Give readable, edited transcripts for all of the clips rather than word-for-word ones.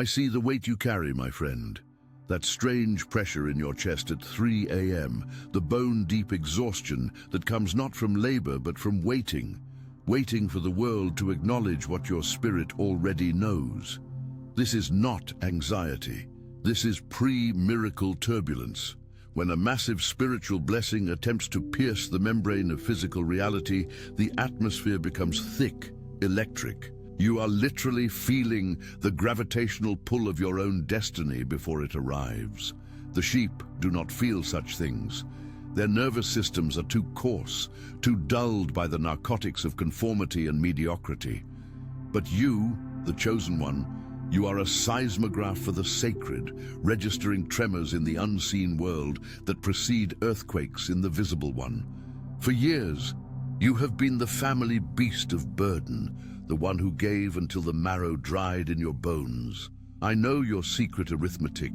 I see the weight you carry, my friend. That strange pressure in your chest at 3 a.m., the bone-deep exhaustion that comes not from labor but from waiting for the world to acknowledge what your spirit already knows. This is not anxiety. This is pre-miracle turbulence. When a massive spiritual blessing attempts to pierce the membrane of physical reality, the atmosphere becomes thick, electric. You are literally feeling the gravitational pull of your own destiny before it arrives. The sheep do not feel such things. Their nervous systems are too coarse, too dulled by the narcotics of conformity and mediocrity. But you, the chosen one, you are a seismograph for the sacred, registering tremors in the unseen world that precede earthquakes in the visible one. For years, you have been the family beast of burden, the one who gave until the marrow dried in your bones. I know your secret arithmetic,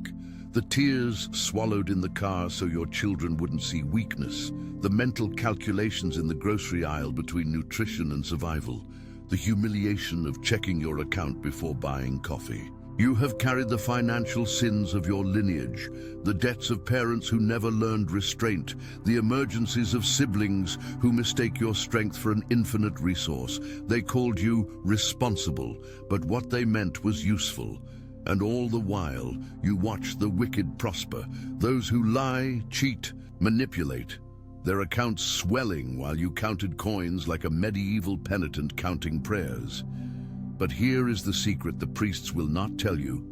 the tears swallowed in the car so your children wouldn't see weakness, the mental calculations in the grocery aisle between nutrition and survival, the humiliation of checking your account before buying coffee. You have carried the financial sins of your lineage, the debts of parents who never learned restraint, the emergencies of siblings who mistake your strength for an infinite resource. They called you responsible, but what they meant was useful. And all the while, you watch the wicked prosper, those who lie, cheat, manipulate, their accounts swelling while you counted coins like a medieval penitent counting prayers. But here is the secret the priests will not tell you.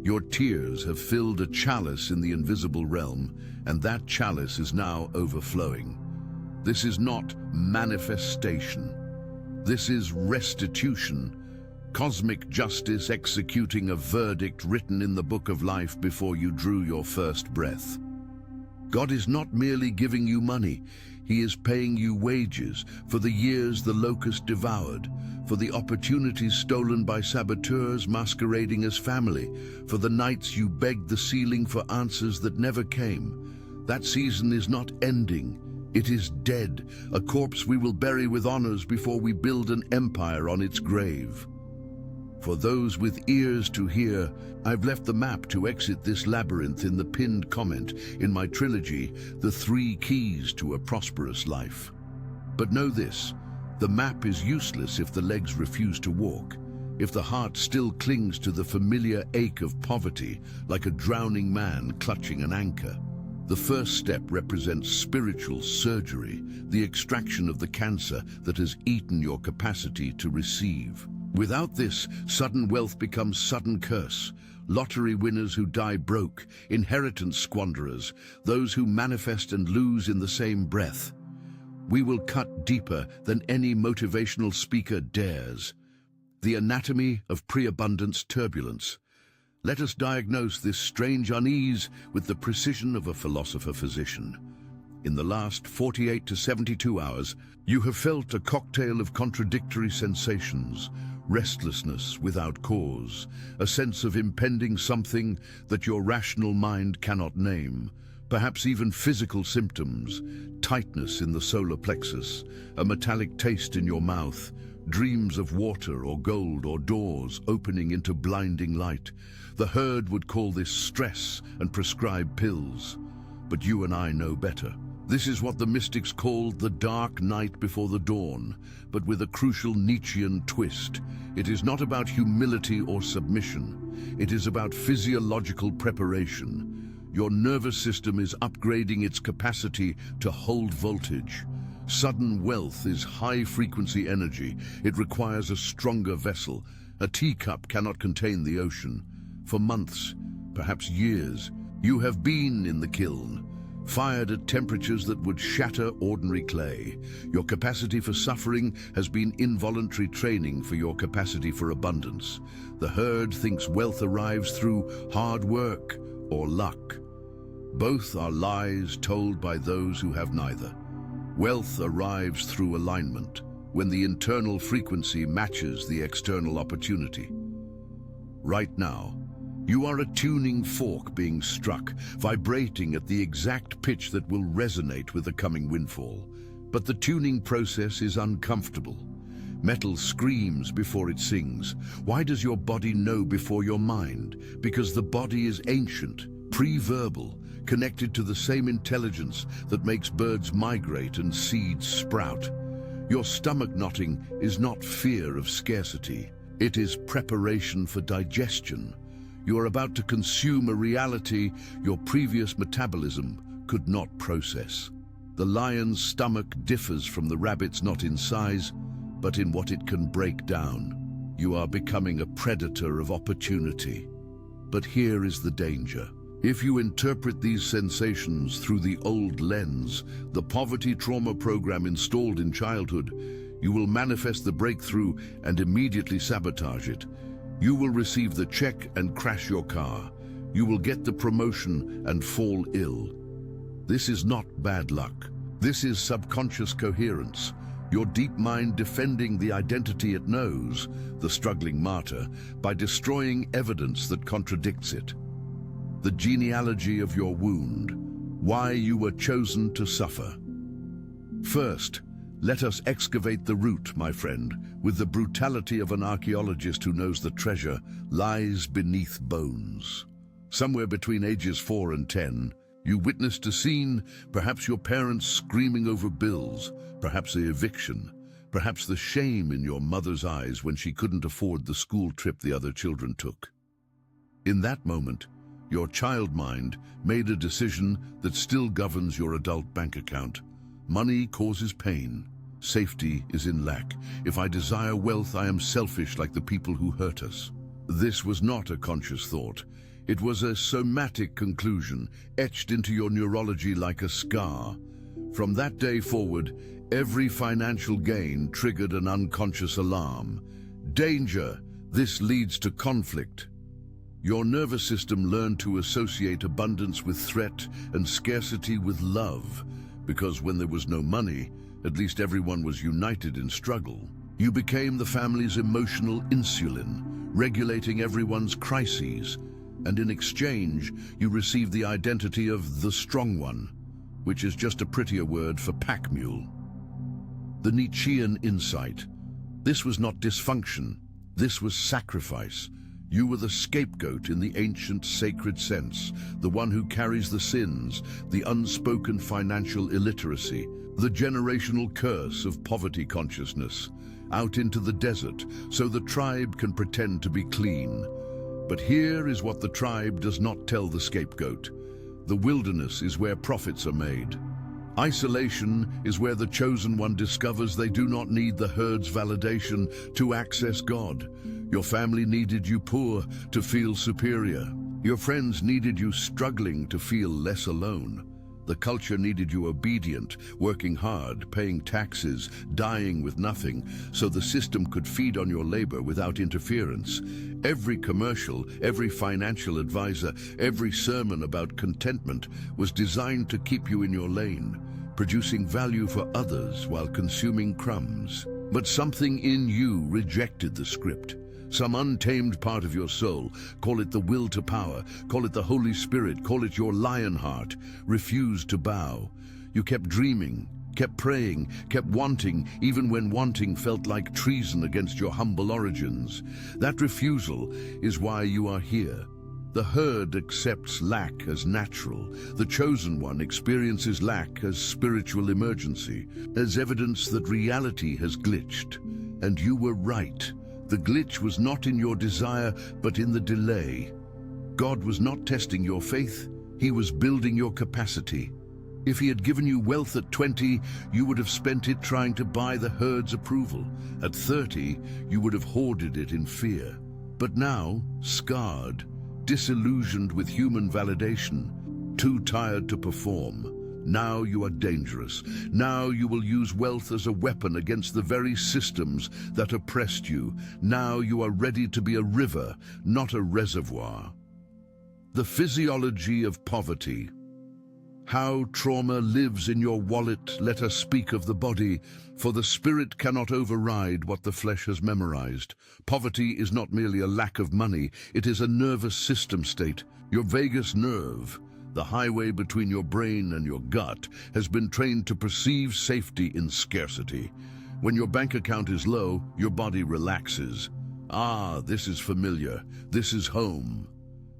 Your tears have filled a chalice in the invisible realm, and that chalice is now overflowing. This is not manifestation. This is restitution. Cosmic justice executing a verdict written in the book of life before you drew your first breath. God is not merely giving you money, He is paying you wages for the years the locust devoured, for the opportunities stolen by saboteurs masquerading as family, for the nights you begged the ceiling for answers that never came. That season is not ending. It is dead, a corpse we will bury with honors before we build an empire on its grave. For those with ears to hear, I've left the map to exit this labyrinth in the pinned comment in my trilogy, The 3 Keys to a Prosperous Life. But know this, the map is useless if the legs refuse to walk, if the heart still clings to the familiar ache of poverty like a drowning man clutching an anchor. The first step represents spiritual surgery, the extraction of the cancer that has eaten your capacity to receive. Without this, sudden wealth becomes sudden curse. Lottery winners who die broke, inheritance squanderers, those who manifest and lose in the same breath. We will cut deeper than any motivational speaker dares. The anatomy of pre-abundance turbulence. Let us diagnose this strange unease with the precision of a philosopher-physician. In the last 48 to 72 hours, you have felt a cocktail of contradictory sensations, restlessness without cause, a sense of impending something that your rational mind cannot name, perhaps even physical symptoms, tightness in the solar plexus, a metallic taste in your mouth, dreams of water or gold or doors opening into blinding light. The herd would call this stress and prescribe pills, but you and I know better. This is what the mystics called the dark night before the dawn, but with a crucial Nietzschean twist. It is not about humility or submission. It is about physiological preparation. Your nervous system is upgrading its capacity to hold voltage. Sudden wealth is high-frequency energy. It requires a stronger vessel. A teacup cannot contain the ocean. For months, perhaps years, you have been in the kiln, fired at temperatures that would shatter ordinary clay. Your capacity for suffering has been involuntary training for your capacity for abundance. The herd thinks wealth arrives through hard work or luck. Both are lies told by those who have neither. Wealth arrives through alignment, when the internal frequency matches the external opportunity. Right now, you are a tuning fork being struck, vibrating at the exact pitch that will resonate with the coming windfall. But the tuning process is uncomfortable. Metal screams before it sings. Why does your body know before your mind? Because the body is ancient, pre-verbal, connected to the same intelligence that makes birds migrate and seeds sprout. Your stomach knotting is not fear of scarcity. It is preparation for digestion. You are about to consume a reality your previous metabolism could not process. The lion's stomach differs from the rabbit's not in size, but in what it can break down. You are becoming a predator of opportunity. But here is the danger. If you interpret these sensations through the old lens, the poverty trauma program installed in childhood, you will manifest the breakthrough and immediately sabotage it. You will receive the check and crash your car. You will get the promotion and fall ill. This is not bad luck. This is subconscious coherence. Your deep mind defending the identity it knows, the struggling martyr, by destroying evidence that contradicts it. The genealogy of your wound, why you were chosen to suffer. First, let us excavate the root, my friend, with the brutality of an archaeologist who knows the treasure lies beneath bones. Somewhere between ages 4 and 10, you witnessed a scene, perhaps your parents screaming over bills, perhaps the eviction, perhaps the shame in your mother's eyes when she couldn't afford the school trip the other children took. In that moment, your child mind made a decision that still governs your adult bank account. Money causes pain. Safety is in lack. If I desire wealth, I am selfish like the people who hurt us. This was not a conscious thought. It was a somatic conclusion, etched into your neurology like a scar. From that day forward, every financial gain triggered an unconscious alarm. Danger! This leads to conflict. Your nervous system learned to associate abundance with threat and scarcity with love, because when there was no money, at least everyone was united in struggle. You became the family's emotional insulin, regulating everyone's crises, and in exchange, you received the identity of the strong one, which is just a prettier word for pack mule. The Nietzschean insight. This was not dysfunction, this was sacrifice. You were the scapegoat in the ancient sacred sense, the one who carries the sins, the unspoken financial illiteracy, the generational curse of poverty consciousness, out into the desert so the tribe can pretend to be clean. But here is what the tribe does not tell the scapegoat. The wilderness is where profits are made. Isolation is where the chosen one discovers they do not need the herd's validation to access God. Your family needed you poor to feel superior. Your friends needed you struggling to feel less alone. The culture needed you obedient, working hard, paying taxes, dying with nothing, so the system could feed on your labor without interference. Every commercial, every financial advisor, every sermon about contentment was designed to keep you in your lane, producing value for others while consuming crumbs. But something in you rejected the script. Some untamed part of your soul, call it the will to power, call it the Holy Spirit, call it your lion heart, refused to bow. You kept dreaming, kept praying, kept wanting, even when wanting felt like treason against your humble origins. That refusal is why you are here. The herd accepts lack as natural. The chosen one experiences lack as spiritual emergency, as evidence that reality has glitched. And you were right. The glitch was not in your desire, but in the delay. God was not testing your faith, He was building your capacity. If He had given you wealth at 20, you would have spent it trying to buy the herd's approval. At 30, you would have hoarded it in fear. But now, scarred, disillusioned with human validation, too tired to perform, now you are dangerous. Now you will use wealth as a weapon against the very systems that oppressed you. Now you are ready to be a river, not a reservoir. The physiology of poverty. How trauma lives in your wallet, let us speak of the body, for the spirit cannot override what the flesh has memorized. Poverty is not merely a lack of money, it is a nervous system state. Your vagus nerve, the highway between your brain and your gut, has been trained to perceive safety in scarcity. When your bank account is low, your body relaxes. Ah, this is familiar. This is home.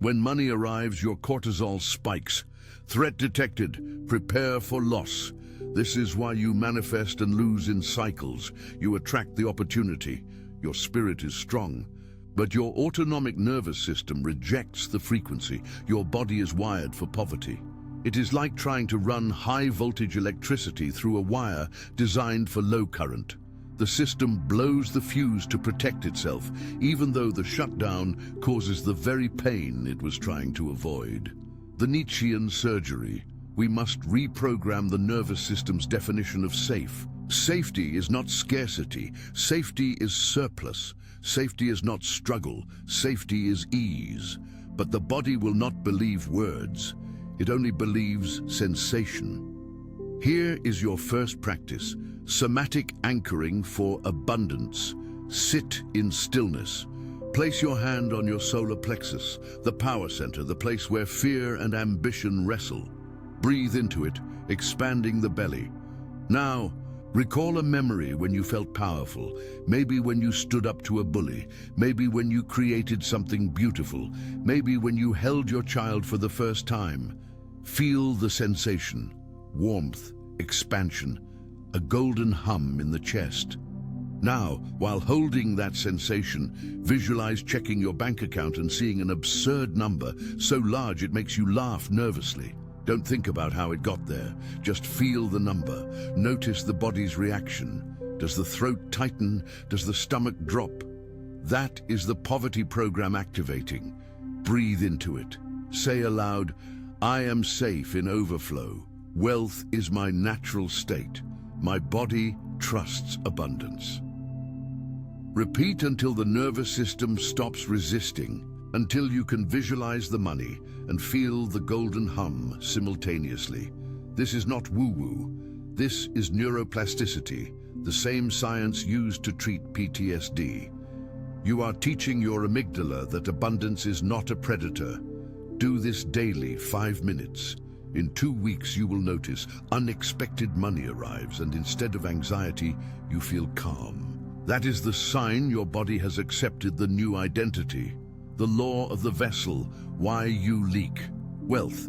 When money arrives, your cortisol spikes. Threat detected. Prepare for loss. This is why you manifest and lose in cycles. You attract the opportunity. Your spirit is strong. But your autonomic nervous system rejects the frequency. Your body is wired for poverty. It is like trying to run high-voltage electricity through a wire designed for low current. The system blows the fuse to protect itself, even though the shutdown causes the very pain it was trying to avoid. The Nietzschean surgery. We must reprogram the nervous system's definition of safe. Safety is not scarcity. Safety is surplus. Safety is not struggle. Safety is ease. But the body will not believe words. It only believes sensation. Here is your first practice. Somatic anchoring for abundance. Sit in stillness. Place your hand on your solar plexus, the power center, the place where fear and ambition wrestle. Breathe into it, expanding the belly. Now, recall a memory when you felt powerful, maybe when you stood up to a bully, maybe when you created something beautiful, maybe when you held your child for the first time. Feel the sensation, warmth, expansion, a golden hum in the chest. Now, while holding that sensation, visualize checking your bank account and seeing an absurd number, so large it makes you laugh nervously. Don't think about how it got there. Just feel the number. Notice the body's reaction. Does the throat tighten? Does the stomach drop? That is the poverty program activating. Breathe into it. Say aloud, I am safe in overflow. Wealth is my natural state. My body trusts abundance. Repeat until the nervous system stops resisting, until you can visualize the money and feel the golden hum simultaneously. This is not woo-woo. This is neuroplasticity, the same science used to treat PTSD. You are teaching your amygdala that abundance is not a predator. Do this daily, 5 minutes. In 2 weeks, you will notice unexpected money arrives, and instead of anxiety, you feel calm. That is the sign your body has accepted the new identity. The law of the vessel, why you leak. Wealth.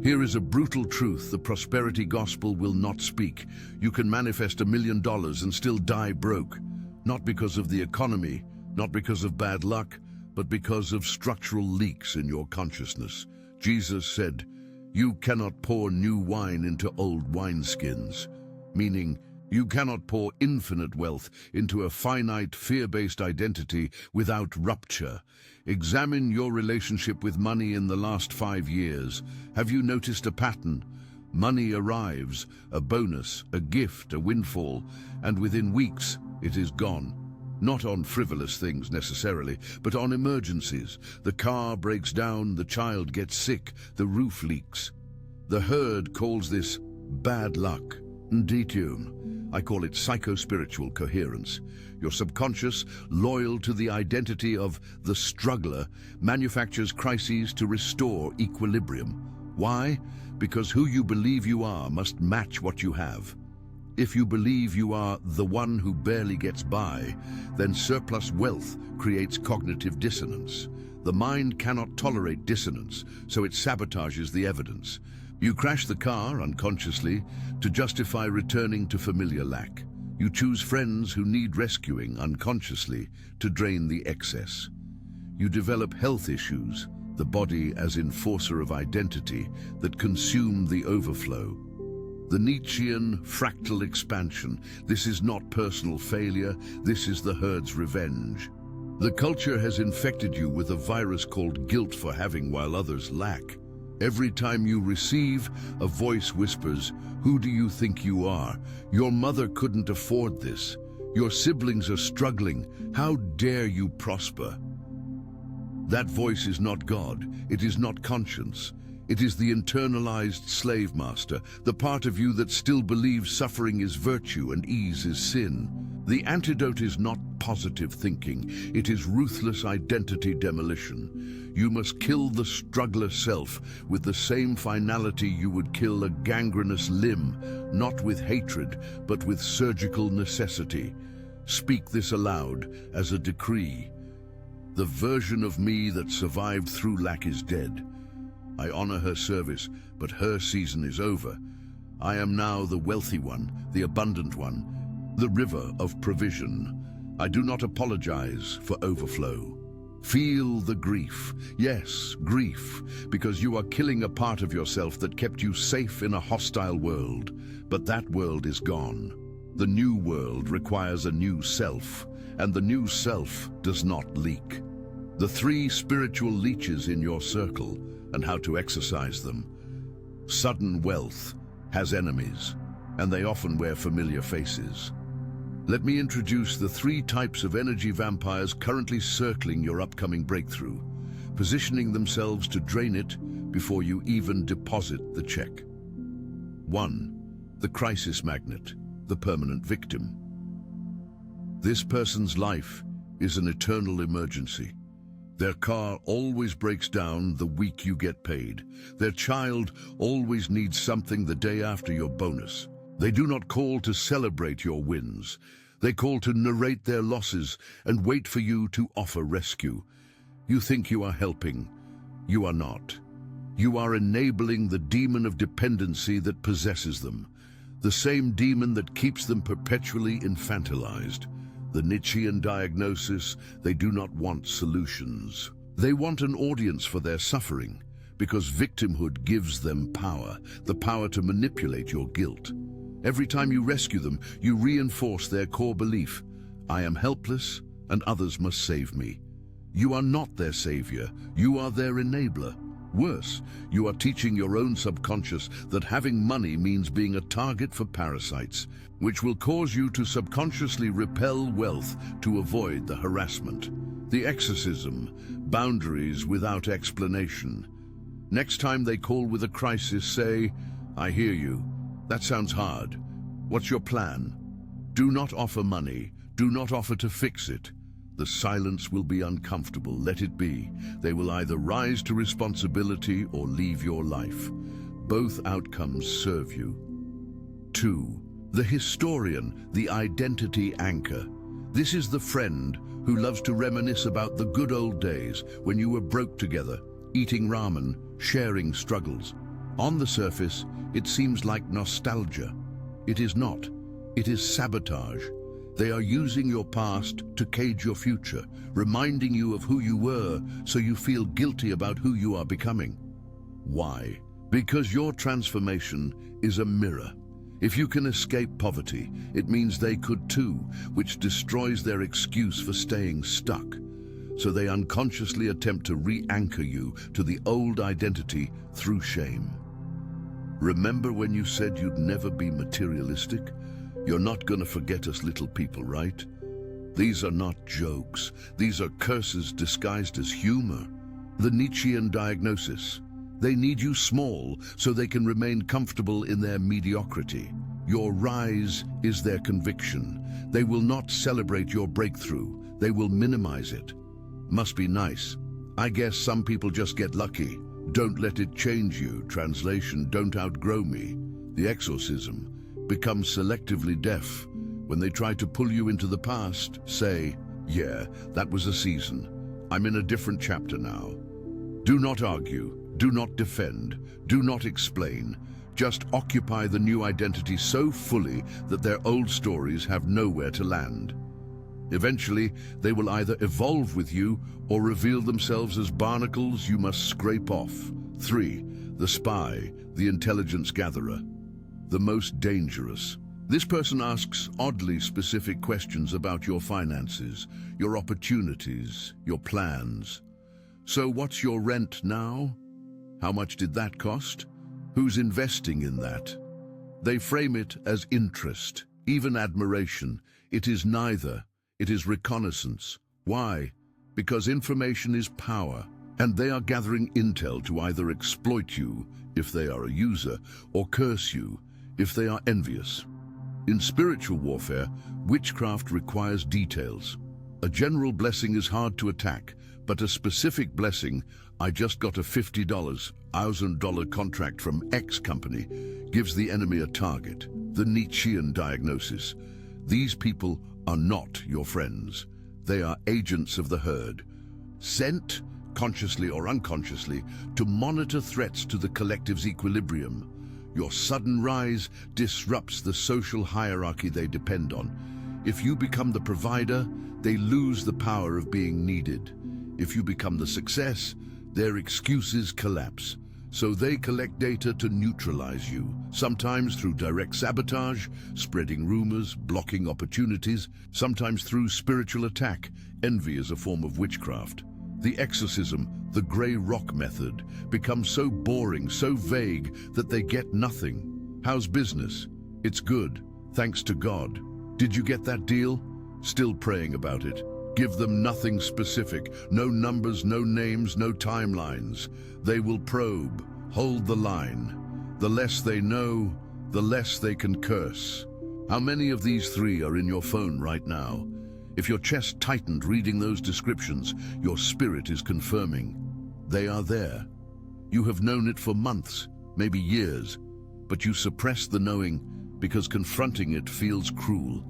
Here is a brutal truth the prosperity gospel will not speak. You can manifest $1 million and still die broke. Not because of the economy, not because of bad luck, but because of structural leaks in your consciousness. Jesus said, you cannot pour new wine into old wineskins, meaning you cannot pour infinite wealth into a finite, fear-based identity without rupture. Examine your relationship with money in the last 5 years. Have you noticed a pattern? Money arrives, a bonus, a gift, a windfall, and within weeks it is gone. Not on frivolous things necessarily, but on emergencies. The car breaks down, the child gets sick, the roof leaks. The herd calls this bad luck. Ditune. I call it psycho-spiritual coherence. Your subconscious, loyal to the identity of the struggler, manufactures crises to restore equilibrium. Why? Because who you believe you are must match what you have. If you believe you are the one who barely gets by, then surplus wealth creates cognitive dissonance. The mind cannot tolerate dissonance, so it sabotages the evidence. You crash the car unconsciously to justify returning to familiar lack. You choose friends who need rescuing unconsciously to drain the excess. You develop health issues, the body as enforcer of identity that consume the overflow. The Nietzschean fractal expansion. This is not personal failure, this is the herd's revenge. The culture has infected you with a virus called guilt for having while others lack. Every time you receive, a voice whispers, "Who do you think you are? Your mother couldn't afford this. Your siblings are struggling. How dare you prosper?" That voice is not God. It is not conscience. It is the internalized slave master, the part of you that still believes suffering is virtue and ease is sin. The antidote is not positive thinking. It is ruthless identity demolition. You must kill the struggler self with the same finality you would kill a gangrenous limb, not with hatred, but with surgical necessity. Speak this aloud as a decree. The version of me that survived through lack is dead. I honor her service, but her season is over. I am now the wealthy one, the abundant one, the river of provision. I do not apologize for overflow. Feel the grief. Yes, grief, because you are killing a part of yourself that kept you safe in a hostile world. But that world is gone. The new world requires a new self, and the new self does not leak. The 3 spiritual leeches in your circle and how to exercise them. Sudden wealth has enemies, and they often wear familiar faces. Let me introduce the 3 types of energy vampires currently circling your upcoming breakthrough, positioning themselves to drain it before you even deposit the check. 1. The crisis magnet, the permanent victim. This person's life is an eternal emergency. Their car always breaks down the week you get paid. Their child always needs something the day after your bonus. They do not call to celebrate your wins. They call to narrate their losses and wait for you to offer rescue. You think you are helping. You are not. You are enabling the demon of dependency that possesses them, the same demon that keeps them perpetually infantilized. The Nietzschean diagnosis: they do not want solutions. They want an audience for their suffering, because victimhood gives them power, the power to manipulate your guilt. Every time you rescue them, you reinforce their core belief: I am helpless and others must save me. You are not their savior, you are their enabler. Worse, you are teaching your own subconscious that having money means being a target for parasites, which will cause you to subconsciously repel wealth to avoid the harassment. The exorcism: boundaries without explanation. Next time they call with a crisis, say, I hear you. That sounds hard. What's your plan? Do not offer money. Do not offer to fix it. The silence will be uncomfortable. Let it be. They will either rise to responsibility or leave your life. Both outcomes serve you. 2. The historian, the identity anchor. This is the friend who loves to reminisce about the good old days when you were broke together, eating ramen, sharing struggles. On the surface, it seems like nostalgia. It is not. It is sabotage. They are using your past to cage your future, reminding you of who you were so you feel guilty about who you are becoming. Why? Because your transformation is a mirror. If you can escape poverty, it means they could too, which destroys their excuse for staying stuck. So they unconsciously attempt to re-anchor you to the old identity through shame. Remember when you said you'd never be materialistic? You're not going to forget us little people, right? These are not jokes. These are curses disguised as humor. The Nietzschean diagnosis: they need you small so they can remain comfortable in their mediocrity. Your rise is their conviction. They will not celebrate your breakthrough. They will minimize it. Must be nice. I guess some people just get lucky. Don't let it change you. Translation: don't outgrow me. The exorcism: become selectively deaf. When they try to pull you into the past, say, yeah, that was a season. I'm in a different chapter now. Do not argue. Do not defend. Do not explain. Just occupy the new identity so fully that their old stories have nowhere to land. Eventually, they will either evolve with you or reveal themselves as barnacles you must scrape off. 3. The spy, the intelligence gatherer. The most dangerous. This person asks oddly specific questions about your finances, your opportunities, your plans. So what's your rent now? How much did that cost? Who's investing in that? They frame it as interest, even admiration. It is neither. It is reconnaissance. Why? Because information is power, and they are gathering intel to either exploit you, if they are a user, or curse you, if they are envious. In spiritual warfare, witchcraft requires details. A general blessing is hard to attack, but a specific blessing, I just got a $50,000 contract from X company, gives the enemy a target. The Nietzschean diagnosis. These people are not your friends. They are agents of the herd, sent, consciously or unconsciously, to monitor threats to the collective's equilibrium. Your sudden rise disrupts the social hierarchy they depend on. If you become the provider, they lose the power of being needed. If you become the success, their excuses collapse. So they collect data to neutralize you, sometimes through direct sabotage, spreading rumors, blocking opportunities, sometimes through spiritual attack. Envy is a form of witchcraft. The exorcism, the grey rock method, becomes so boring, so vague, that they get nothing. How's business? It's good, thanks to God. Did you get that deal? Still praying about it. Give them nothing specific, no numbers, no names, no timelines. They will probe, hold the line. The less they know, the less they can curse. How many of these three are in your phone right now? If your chest tightened reading those descriptions, your spirit is confirming. They are there. You have known it for months, maybe years, but you suppress the knowing because confronting it feels cruel.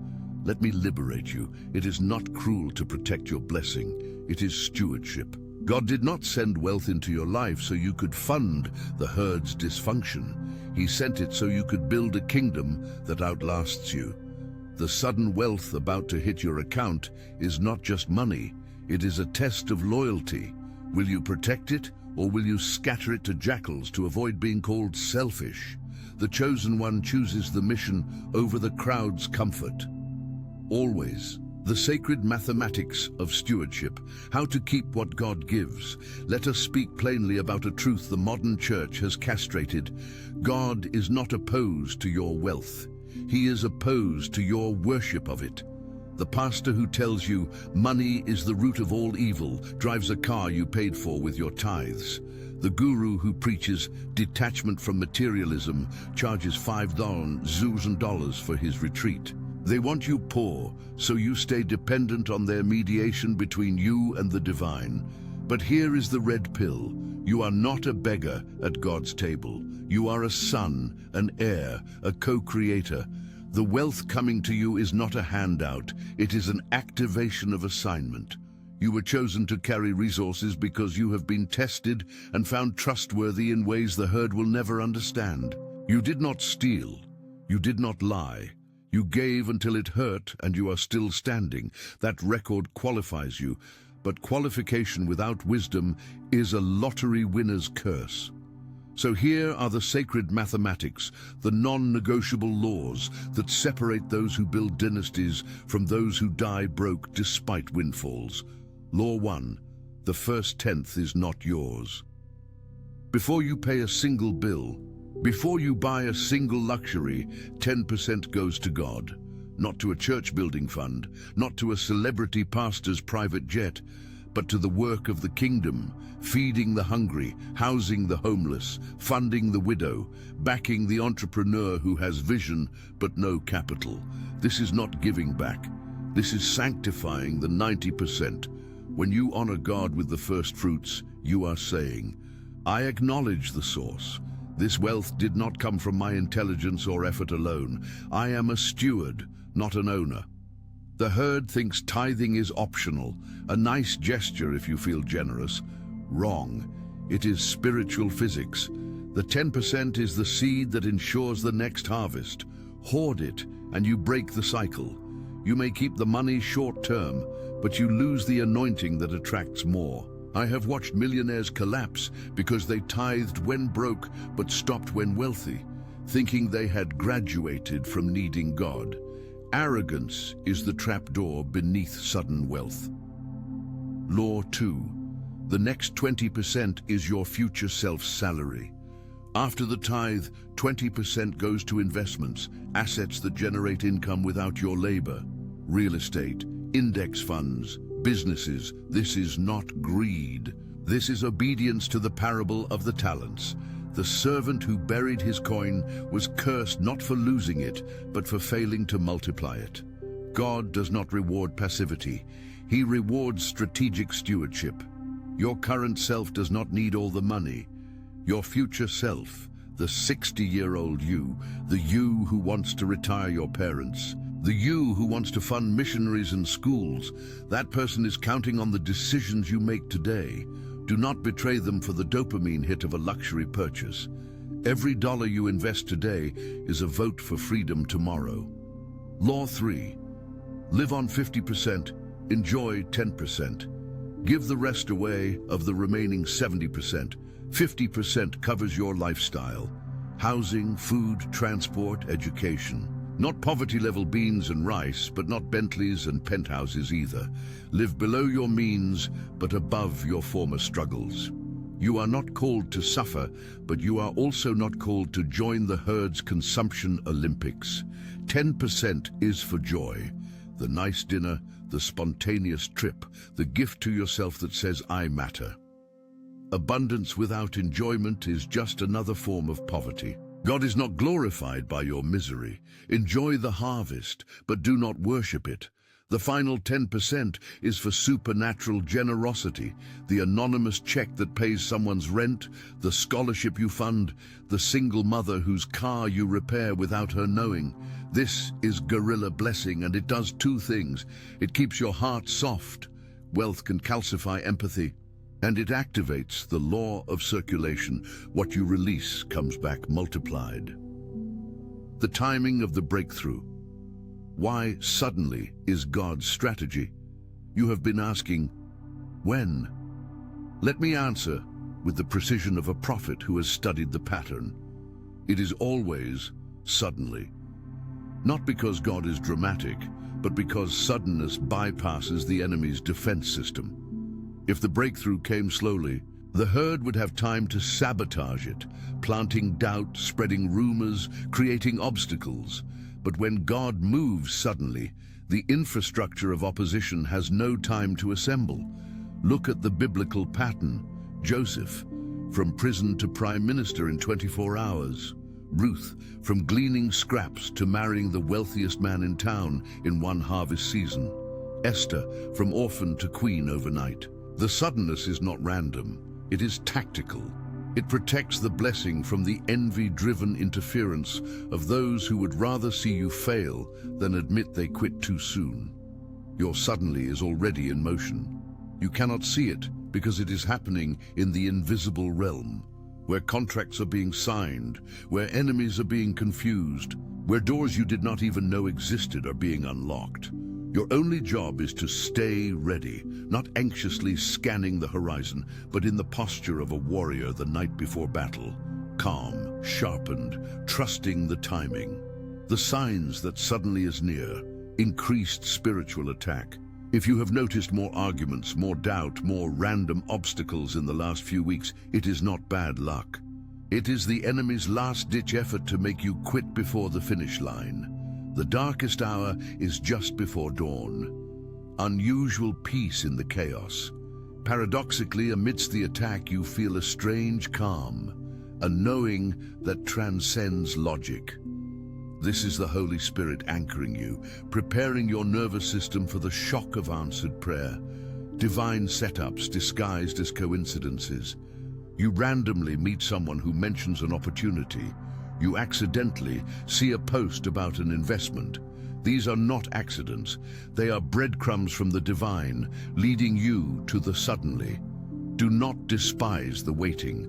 Let me liberate you. It is not cruel to protect your blessing. It is stewardship. God did not send wealth into your life so you could fund the herd's dysfunction. He sent it so you could build a kingdom that outlasts you. The sudden wealth about to hit your account is not just money. It is a test of loyalty. Will you protect it, or will you scatter it to jackals to avoid being called selfish? The chosen one chooses the mission over the crowd's comfort. Always. The sacred mathematics of stewardship, how to keep what God gives. Let us speak plainly about a truth the modern church has castrated. God is not opposed to your wealth. He is opposed to your worship of it. The pastor who tells you money is the root of all evil drives a car you paid for with your tithes. The guru who preaches detachment from materialism charges $5,000 for his retreat. They want you poor, so you stay dependent on their mediation between you and the divine. But here is the red pill. You are not a beggar at God's table. You are a son, an heir, a co-creator. The wealth coming to you is not a handout. It is an activation of assignment. You were chosen to carry resources because you have been tested and found trustworthy in ways the herd will never understand. You did not steal. You did not lie. You gave until it hurt, and you are still standing. That record qualifies you, but qualification without wisdom is a lottery winner's curse. So here are the sacred mathematics, the non-negotiable laws that separate those who build dynasties from those who die broke despite windfalls. Law 1. The first tenth is not yours. Before you pay a single bill, before you buy a single luxury, 10% goes to God. Not to a church building fund, not to a celebrity pastor's private jet, but to the work of the kingdom, feeding the hungry, housing the homeless, funding the widow, backing the entrepreneur who has vision but no capital. This is not giving back. This is sanctifying the 90%. When you honor God with the first fruits, you are saying, I acknowledge the source. This wealth did not come from my intelligence or effort alone. I am a steward, not an owner. The herd thinks tithing is optional, a nice gesture if you feel generous. Wrong. It is spiritual physics. The 10% is the seed that ensures the next harvest. Hoard it, and you break the cycle. You may keep the money short-term, but you lose the anointing that attracts more. I have watched millionaires collapse because they tithed when broke but stopped when wealthy, thinking they had graduated from needing God. Arrogance is the trapdoor beneath sudden wealth. Law 2. The next 20% is your future self's salary. After the tithe, 20% goes to investments, assets that generate income without your labor. Real estate, index funds, businesses. This is not greed. This is obedience to the parable of the talents. The servant who buried his coin was cursed not for losing it, but for failing to multiply it. God does not reward passivity. He rewards strategic stewardship. Your current self does not need all the money. Your future self, the 60-year-old you, the you who wants to retire your parents, the you who wants to fund missionaries and schools. That person is counting on the decisions you make today. Do not betray them for the dopamine hit of a luxury purchase. Every dollar you invest today is a vote for freedom tomorrow. Law 3. Live on 50%, enjoy 10%. Give the rest away of the remaining 70%. 50% covers your lifestyle. Housing, food, transport, education. Not poverty-level beans and rice, but not Bentleys and penthouses either. Live below your means, but above your former struggles. You are not called to suffer, but you are also not called to join the herd's consumption Olympics. 10% is for joy. The nice dinner, the spontaneous trip, the gift to yourself that says, I matter. Abundance without enjoyment is just another form of poverty. God is not glorified by your misery. Enjoy the harvest, but do not worship it. The final 10% is for supernatural generosity, the anonymous check that pays someone's rent, the scholarship you fund, the single mother whose car you repair without her knowing. This is guerrilla blessing, and it does two things. It keeps your heart soft. Wealth can calcify empathy, and it activates the law of circulation. What you release comes back multiplied. The timing of the breakthrough. Why suddenly is God's strategy? You have been asking, when? Let me answer with the precision of a prophet who has studied the pattern. It is always suddenly. Not because God is dramatic, but because suddenness bypasses the enemy's defense system. If the breakthrough came slowly, the herd would have time to sabotage it, planting doubt, spreading rumors, creating obstacles. But when God moves suddenly, the infrastructure of opposition has no time to assemble. Look at the biblical pattern. Joseph, from prison to prime minister in 24 hours. Ruth, from gleaning scraps to marrying the wealthiest man in town in one harvest season. Esther, from orphan to queen overnight. The suddenness is not random, it is tactical. It protects the blessing from the envy-driven interference of those who would rather see you fail than admit they quit too soon. Your suddenly is already in motion. You cannot see it because it is happening in the invisible realm, where contracts are being signed, where enemies are being confused, where doors you did not even know existed are being unlocked. Your only job is to stay ready, not anxiously scanning the horizon, but in the posture of a warrior the night before battle, calm, sharpened, trusting the timing. The signs that suddenly is near, increased spiritual attack. If you have noticed more arguments, more doubt, more random obstacles in the last few weeks, it is not bad luck. It is the enemy's last-ditch effort to make you quit before the finish line. The darkest hour is just before dawn. Unusual peace in the chaos. Paradoxically, amidst the attack, you feel a strange calm, a knowing that transcends logic. This is the Holy Spirit anchoring you, preparing your nervous system for the shock of answered prayer. Divine setups disguised as coincidences. You randomly meet someone who mentions an opportunity. You accidentally see a post about an investment. These are not accidents. They are breadcrumbs from the divine, leading you to the suddenly. Do not despise the waiting.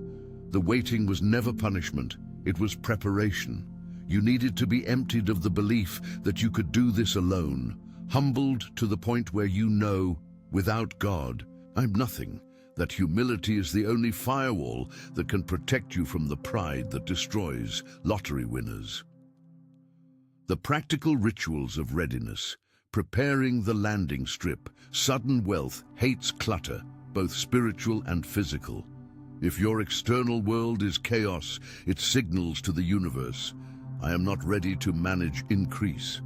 The waiting was never punishment. It was preparation. You needed to be emptied of the belief that you could do this alone, humbled to the point where you know, without God, I'm nothing. That humility is the only firewall that can protect you from the pride that destroys lottery winners. The practical rituals of readiness, preparing the landing strip. Sudden wealth hates clutter, both spiritual and physical. If your external world is chaos, it signals to the universe, I am not ready to manage increase.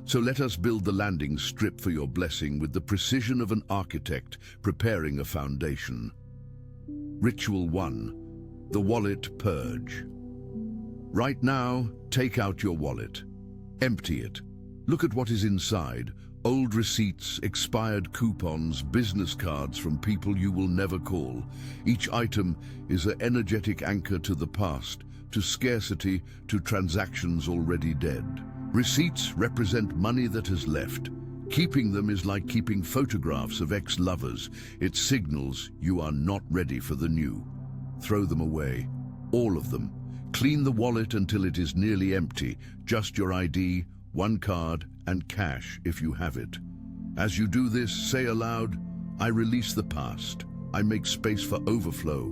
So let us build the landing strip for your blessing with the precision of an architect preparing a foundation. Ritual 1. The wallet purge. Right now, take out your wallet. Empty it. Look at what is inside. Old receipts, expired coupons, business cards from people you will never call. Each item is an energetic anchor to the past, to scarcity, to transactions already dead. Receipts represent money that has left. Keeping them is like keeping photographs of ex-lovers. It signals you are not ready for the new. Throw them away, all of them. Clean the wallet until it is nearly empty, just your ID, one card, and cash if you have it. As you do this, say aloud, I release the past. I make space for overflow.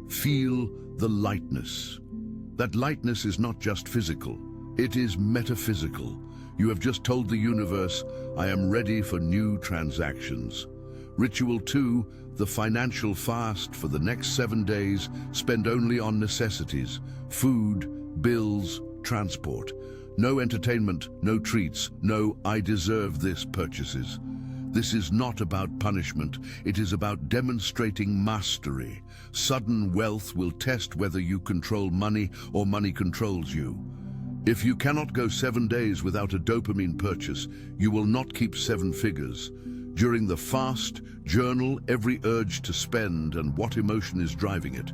Feel the lightness. That lightness is not just physical, it is metaphysical. You have just told the universe, I am ready for new transactions. Ritual 2, the financial fast for the next 7 days, spend only on necessities, food, bills, transport. No entertainment, no treats, no I deserve this purchases. This is not about punishment, it is about demonstrating mastery. Sudden wealth will test whether you control money or money controls you. If you cannot go 7 days without a dopamine purchase, you will not keep 7 figures. During the fast, journal every urge to spend and what emotion is driving it.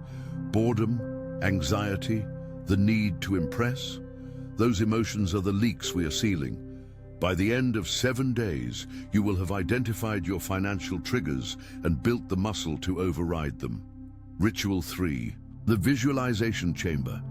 Boredom, anxiety, the need to impress. Those emotions are the leaks we are sealing. By the end of 7 days, you will have identified your financial triggers and built the muscle to override them. Ritual 3, the visualization chamber.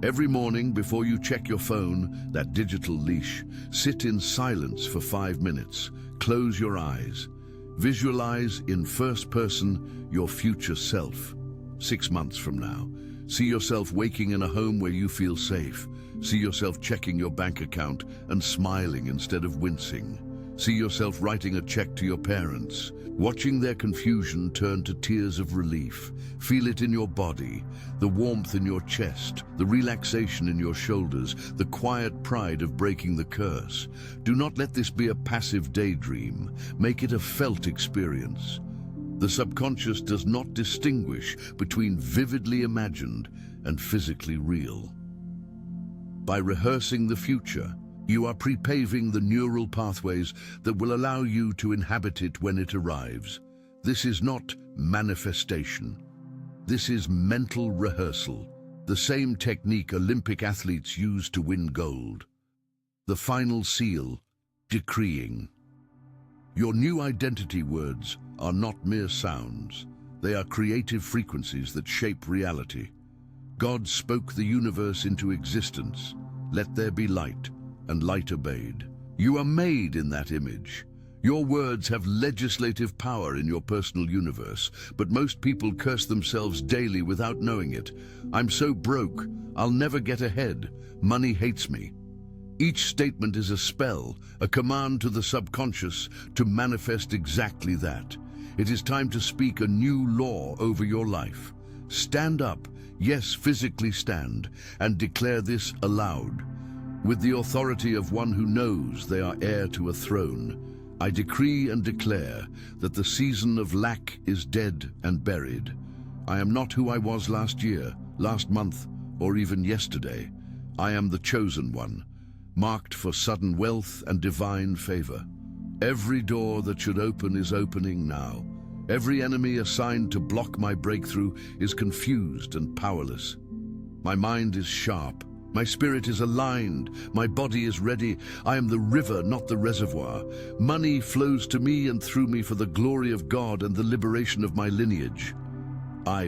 Every morning before you check your phone, that digital leash, sit in silence for 5 minutes. Close your eyes. Visualize in first person your future self. 6 months from now, see yourself waking in a home where you feel safe. See yourself checking your bank account and smiling instead of wincing. See yourself writing a check to your parents, watching their confusion turn to tears of relief. Feel it in your body, the warmth in your chest, the relaxation in your shoulders, the quiet pride of breaking the curse. Do not let this be a passive daydream. Make it a felt experience. The subconscious does not distinguish between vividly imagined and physically real. By rehearsing the future, you are pre-paving the neural pathways that will allow you to inhabit it when it arrives. This is not manifestation. This is mental rehearsal, the same technique Olympic athletes use to win gold. The final seal, decreeing. Your new identity words are not mere sounds. They are creative frequencies that shape reality. God spoke the universe into existence. Let there be light, and light obeyed. You are made in that image. Your words have legislative power in your personal universe, but most people curse themselves daily without knowing it. I'm so broke, I'll never get ahead. Money hates me. Each statement is a spell, a command to the subconscious to manifest exactly that. It is time to speak a new law over your life. Stand up, yes, physically stand, and declare this aloud. With the authority of one who knows they are heir to a throne, I decree and declare that the season of lack is dead and buried. I am not who I was last year, last month, or even yesterday. I am the chosen one, marked for sudden wealth and divine favor. Every door that should open is opening now. Every enemy assigned to block my breakthrough is confused and powerless. My mind is sharp. My spirit is aligned. My body is ready. I am the river, not the reservoir. Money flows to me and through me for the glory of God and the liberation of my lineage. I